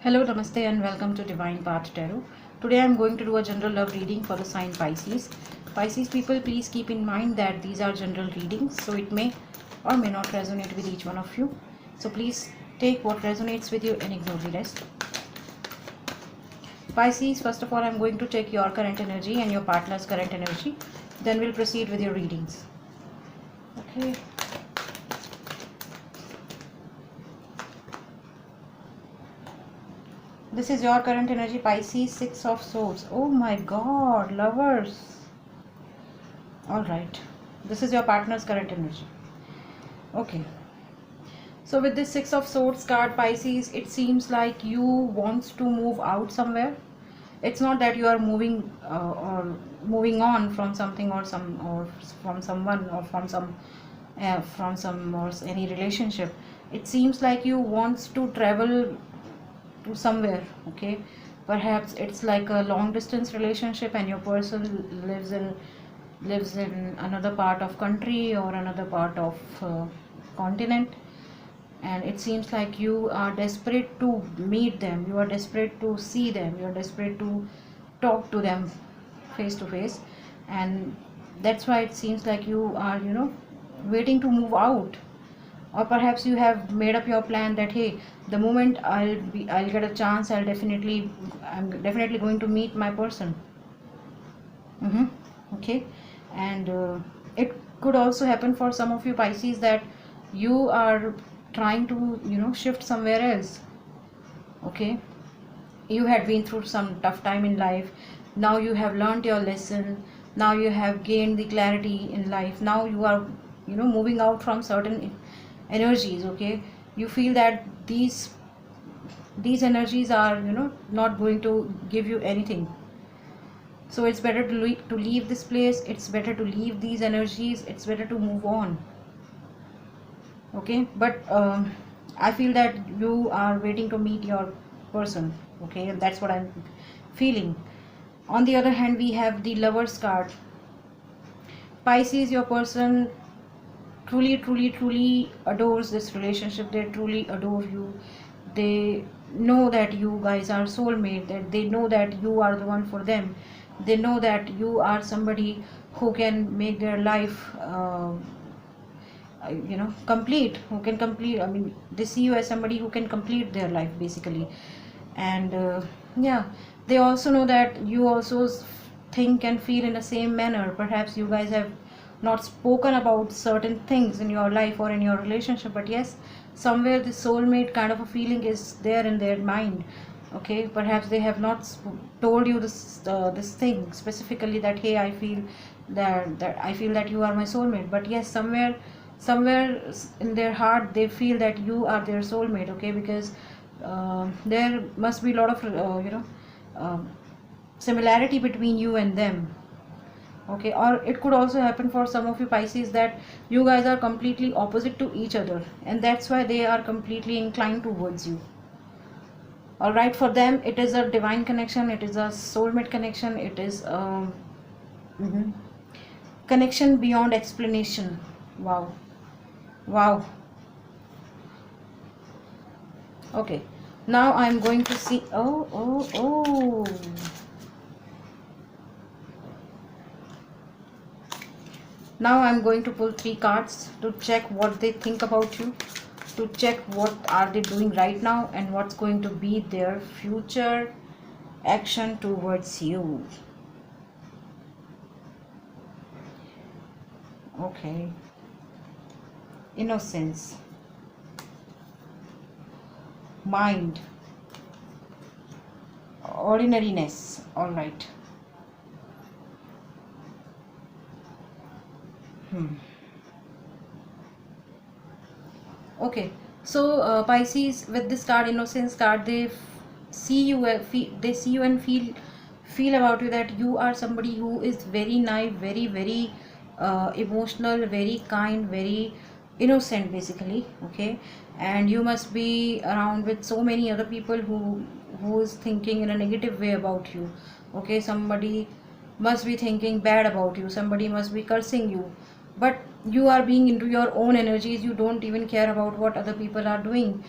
Hello, Namaste, and welcome to Divine Path Tarot. Today I am going to do a general love reading for the sign Pisces. Pisces people, please keep in mind that these are general readings, so it may or may not resonate with each one of you. So please take what resonates with you and ignore the rest. Pisces, first of all, I am going to check your current energy and your partner's current energy. Then we'll proceed with your readings. Okay. This is your current energy, Pisces, Six of Swords. Oh my God, lovers. Alright. This is your partner's current energy. Okay. So with this Six of Swords card, Pisces, it seems like you want to move out somewhere. It's not that you are moving or moving on from something or from someone or from some or any relationship. It seems like you want to travel to somewhere. Okay, perhaps it's like a long distance relationship and your person lives in another part of country or another part of continent, and it seems like you are desperate to meet them, you are desperate to see them, you are desperate to talk to them face to face, and that's why it seems like you are waiting to move out. Or perhaps you have made up your plan that, hey, the moment I'll get a chance, I'm definitely going to meet my person. Okay. And it could also happen for some of you Pisces that you are trying to shift somewhere else. Okay, you had been through some tough time in life, now you have learned your lesson, now you have gained the clarity in life, now you are moving out from certain energies. Okay, you feel that these energies are not going to give you anything, so it's better to leave this place, it's better to leave these energies, it's better to move on. Okay, but I feel that you are waiting to meet your person. Okay, and that's what I'm feeling. On the other hand, we have the Lovers card. Pisces, your person truly adores this relationship, they truly adore you, they know that you guys are soulmate, that they know that you are the one for them, they know that you are somebody who can make their life complete, who can complete, I mean, they see you as somebody who can complete their life basically. And yeah, they also know that you also think and feel in the same manner. Perhaps you guys have not spoken about certain things in your life or in your relationship, but yes, somewhere the soulmate kind of a feeling is there in their mind. Okay, perhaps they have not told you this thing specifically, that hey, I feel that I feel that you are my soulmate, but yes, somewhere in their heart they feel that you are their soulmate. Okay, because there must be a lot of um similarity between you and them. Okay, or it could also happen for some of you Pisces that you guys are completely opposite to each other, and that's why they are completely inclined towards you. All right, for them it is a divine connection, it is a soulmate connection, it is mhm, connection beyond explanation. Wow. Wow. Okay, now I'm going to see. Oh. Now I'm going to pull 3 cards to check what they think about you, to check what are they doing right now, and what's going to be their future action towards you. Okay. Innocence, mind, ordinariness. All right. Okay, so Pisces, with this card, innocence card, see you, they see you and feel about you that you are somebody who is very naive, very emotional, very kind, very innocent basically. Okay, and you must be around with so many other people who is thinking in a negative way about you. Okay, somebody must be thinking bad about you, somebody must be cursing you, but you are being into your own energies, you don't even care about what other people are doing.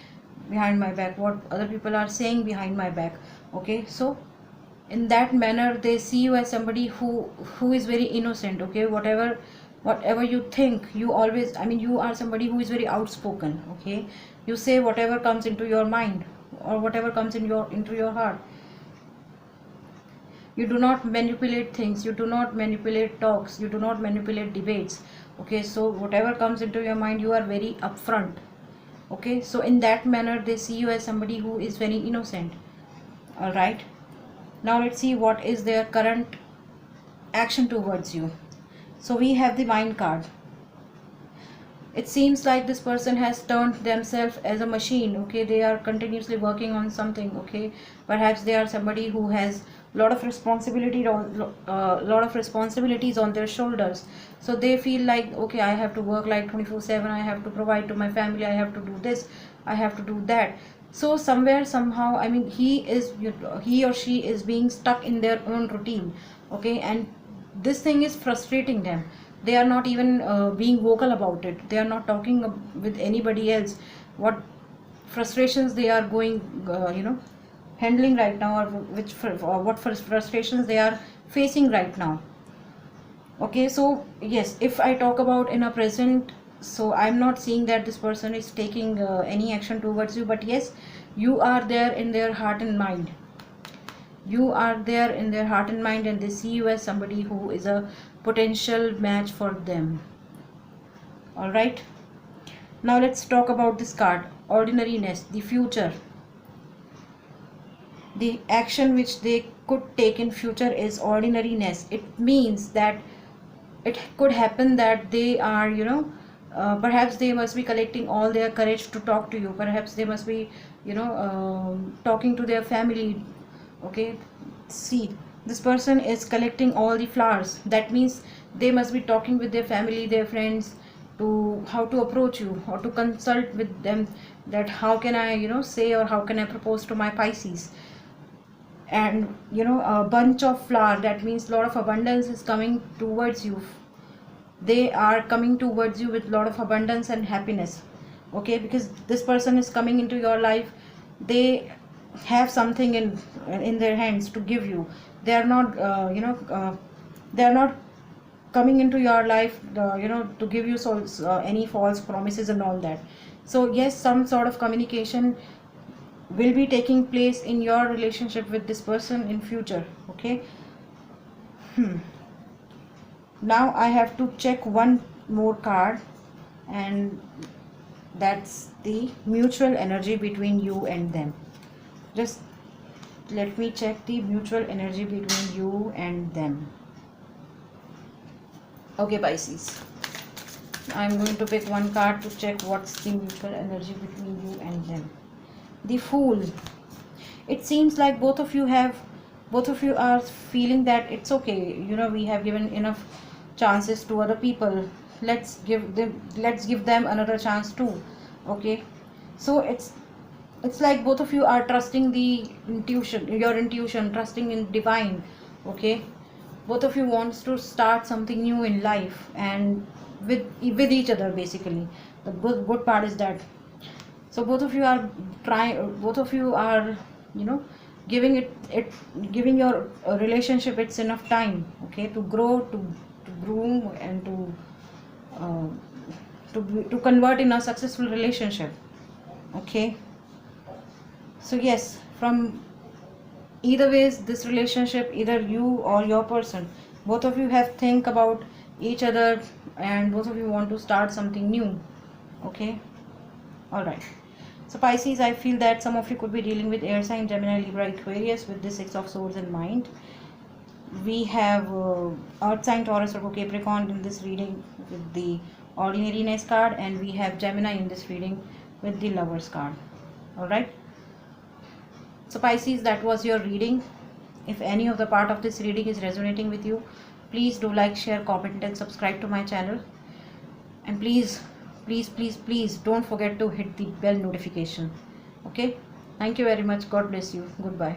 behind my back, what other people are saying behind my back. Okay, so in that manner they see you as somebody who is very innocent. Okay, whatever you think, you always, I mean, you are somebody who is very outspoken. Okay, you say whatever comes into your mind or whatever comes into your heart. You do not manipulate things, you do not manipulate talks, you do not manipulate debates. Okay, so whatever comes into your mind, you are very upfront. Okay, so in that manner they see you as somebody who is very innocent. All right, now let's see what is their current action towards you. So we have the Mind card. It seems like this person has turned themselves as a machine. Okay, they are continuously working on something. Okay, perhaps they are somebody who has lot of responsibility, lot of responsibilities on their shoulders. So they feel like, okay, I have to work like 24/7, I have to provide to my family, I have to do this, I have to do that. So somewhere, somehow, I mean, he or she is being stuck in their own routine. Okay, and this thing is frustrating them. They are not even being vocal about it. They are not talking with anybody else what frustrations they are going handling right now, or what frustrations they are facing right now. Okay, so yes, if I talk about in a present, so I'm not seeing that this person is taking any action towards you, but yes, you are there in their heart and mind. You are there in their heart and mind, and they see you as somebody who is a potential match for them. All right, now let's talk about this card, ordinariness, the future. The action which they could take in future is ordinariness. It means that it could happen that they are, perhaps they must be collecting all their courage to talk to you. Perhaps they must be, talking to their family. Okay, see, this person is collecting all the flowers. That means they must be talking with their family, their friends, to how to approach you, or to consult with them, that how can I, say, or how can I propose to my Pisces. And a bunch of flower, that means lot of abundance is coming towards you. They are coming towards you with lot of abundance and happiness. Okay, because this person is coming into your life, they have something in their hands to give you. They are not they are not coming into your life to give you any false promises and all that. So yes, some sort of communication will be taking place in your relationship with this person in future. Okay, now I have to check one more card, and that's the mutual energy between you and them. Just let me check the mutual energy between you and them. Okay, Pisces, I'm going to pick one card to check what's the mutual energy between you and them. The Fool. It seems like both of you are feeling that it's okay, we have given enough chances to other people, let's give them another chance too. Okay, so it's like both of you are trusting your intuition, trusting in divine. Okay, both of you wants to start something new in life, and with each other. Basically, the good part is that, so both of you are giving your relationship its enough time. Okay, to grow, to groom, and to convert in a successful relationship. Okay, so yes, from either ways, this relationship, either you or your person, both of you have think about each other, and both of you want to start something new. Okay, all right. So Pisces, I feel that some of you could be dealing with air sign, Gemini, Libra, Aquarius with the Six of Swords in mind. We have Earth sign, Taurus, or Capricorn in this reading with the ordinariness card, and we have Gemini in this reading with the Lovers card. All right. So Pisces, that was your reading. If any of the part of this reading is resonating with you, please do like, share, comment, and subscribe to my channel. And please don't forget to hit the bell notification. Okay, thank you very much. God bless you. Goodbye.